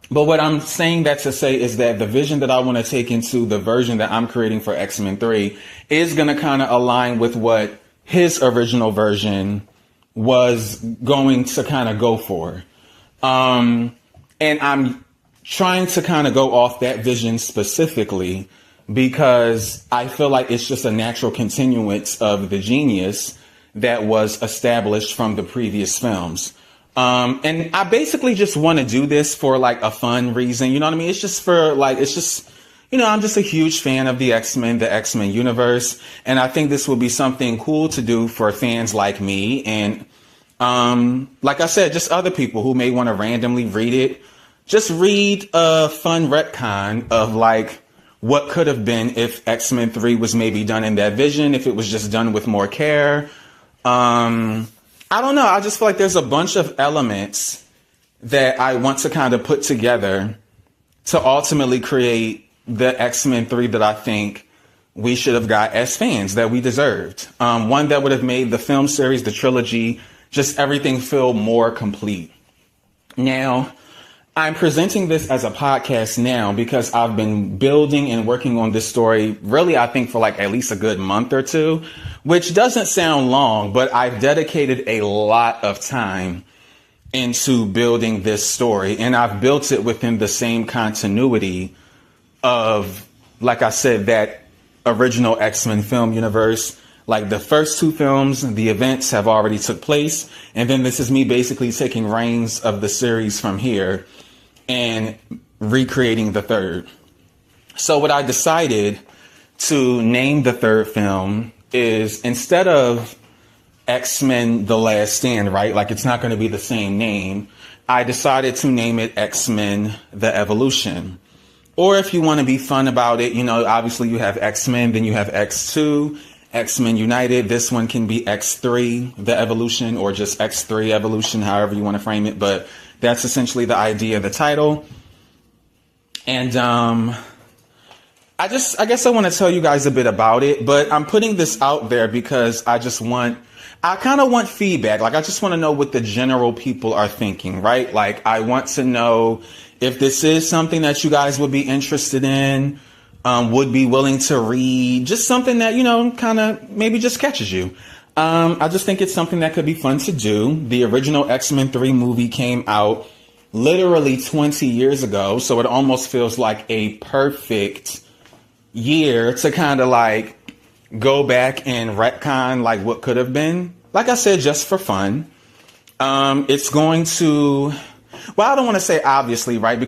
But what I'm saying that to say is that the vision that I want to take into the version that I'm creating for X-Men 3 is going to kind of align with what his original version was going to kind of go for. And I'm trying to kind of go off that vision specifically because I feel like it's just a natural continuance of the genius that was established from the previous films. And I basically just want to do this for like a fun reason. You know what I mean? It's just for like, it's just, I'm just a huge fan of the X-Men universe. And I think this will be something cool to do for fans like me. And, like I said, just other people who may want to randomly read it. Just read a fun retcon of like what could have been if X-Men 3 was maybe done in that vision, if it was just done with more care. I don't know. I just feel like there's a bunch of elements that I want to kind of put together to ultimately create the X-Men 3 that I think we should have got as fans, that we deserved. One that would have made the film series, the trilogy, just everything feel more complete. Now, I'm presenting this as a podcast now because I've been building and working on this story really, I think, for like at least a good month or two, which doesn't sound long, but I've dedicated a lot of time into building this story. And I've built it within the same continuity of, like I said, that original X-Men film universe. Like the first two films, the events have already took place. And then this is me basically taking reins of the series from here and recreating the third. So what I decided to name the third film is, instead of X-Men The Last Stand, right? Like it's not going to be the same name. I decided to name it X-Men The Evolution. Or if you want to be fun about it, obviously you have X-Men, then you have X2, X-Men United. This one can be X3 The Evolution, or just X3 Evolution, however you want to frame it. But that's essentially the idea of the title. And I guess I want to tell you guys a bit about it, but I'm putting this out there because I kind of want feedback. Like, I just want to know what the general people are thinking, right? Like, I want to know if this is something that you guys would be interested in, would be willing to read, just something that, kind of maybe just catches you. I just think it's something that could be fun to do. The original X-Men 3 movie came out literally 20 years ago, so it almost feels like a perfect year to kind of like go back and retcon like what could have been. Like I said, just for fun. It's going to, well, I don't want to say obviously, right?